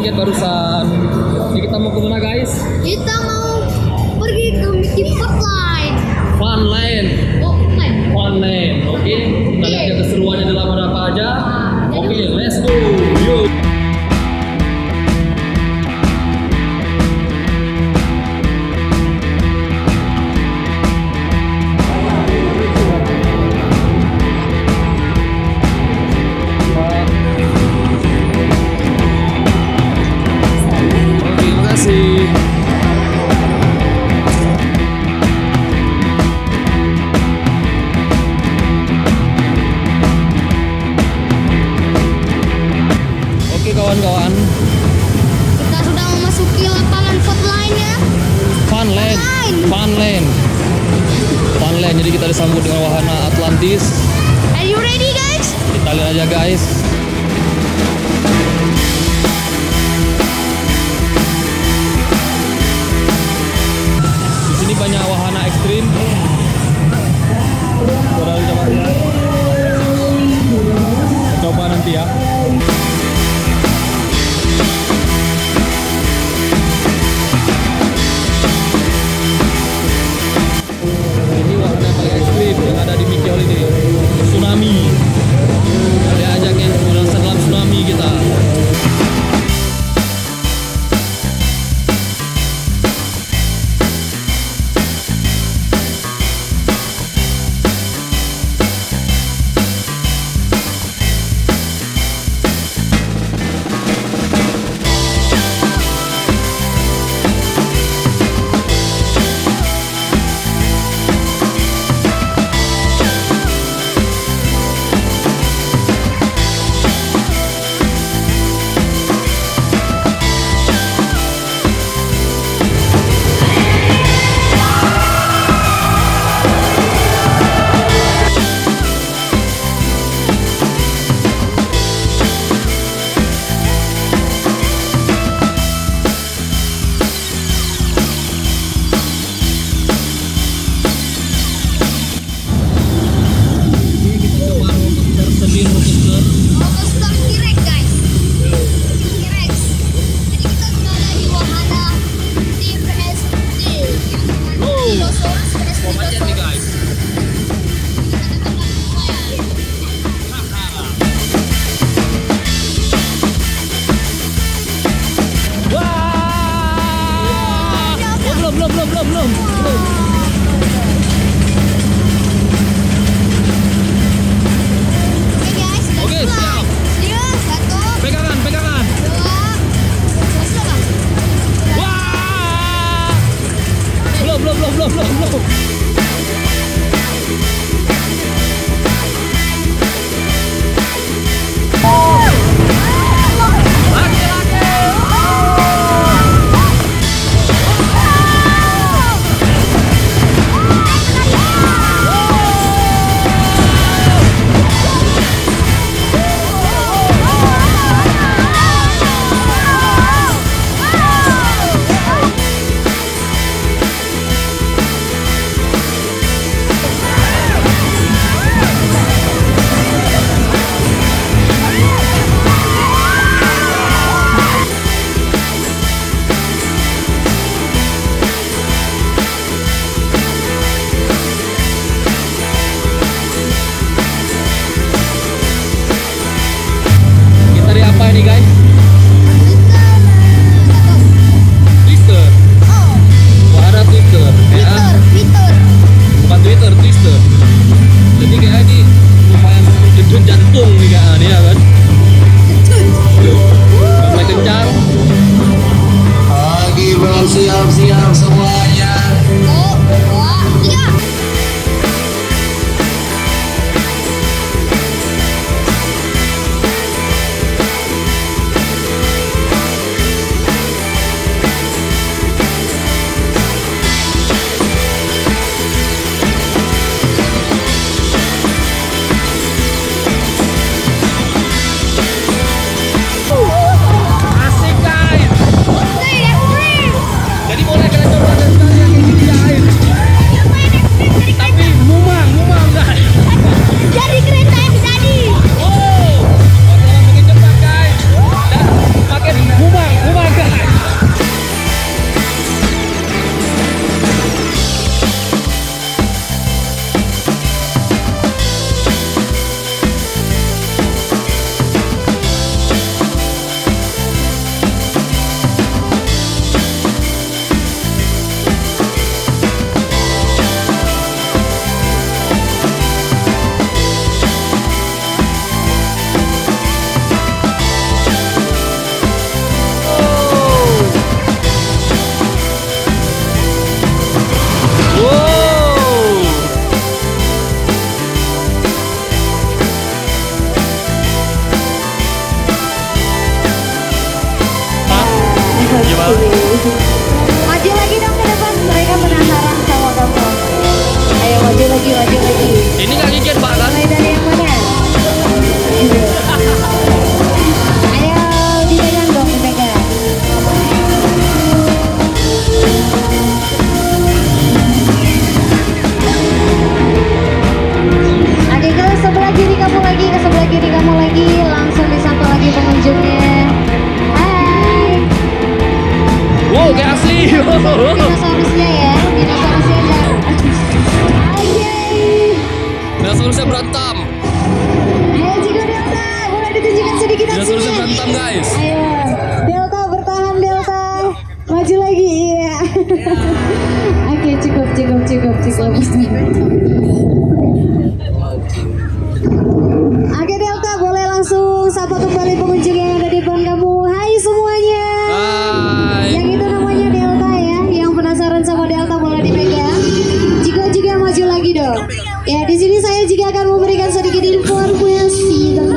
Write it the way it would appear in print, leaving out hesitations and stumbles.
tiket barusan. Jadi kita mau kemana guys? Kita mau pergi ke Mickey Hotline. Funland. Oh, Hotline. Funland. Oke. Kita lihat aja keseruannya dalam ada apa aja. Oke, let's go. Yuk. Kawan-kawan, Kita sudah memasuki lapangan Hotline-nya. Funland. Jadi kita disambut dengan wahana Atlantis. Are you ready, guys? Kita lihat aja guys. Di sini banyak wahana ekstrim. Saudara coba lihat. Coba nanti ya. Ini wahana yang paling ekstrim yang ada di Mickey Holiday. Tsunami. Dia ajakin dalam tsunami kita. Roller T-Rex, guys. T-Rex. Jadi kita sudah ada di wahana TVSD. Dinosaurus vs Dinosaurus. guys. Wah! Belum. Oke, guys. Oke, siap. Satu, Pegangan. dua, terus bang. Wah! Belum. dinosaurusnya ya. Dinosaurusnya Oke. Dinosaurusnya berantem. Ayo Jigo Delta, boleh ditunjukkan sedikit Dinosaurusnya aksinya. berantem guys. Ayo, Delta bertahan Delta. Maju lagi, iya. Oke, cukup. Oke Delta, boleh langsung sapa kembali pengunjung yang ada di depan kamu. Hai semuanya. Hai. Yang itu namanya Delta ya. Yang penasaran sama Delta boleh dipegang. Jika maju lagi dong. Ya, di sini saya juga akan memberikan sedikit informasi tentang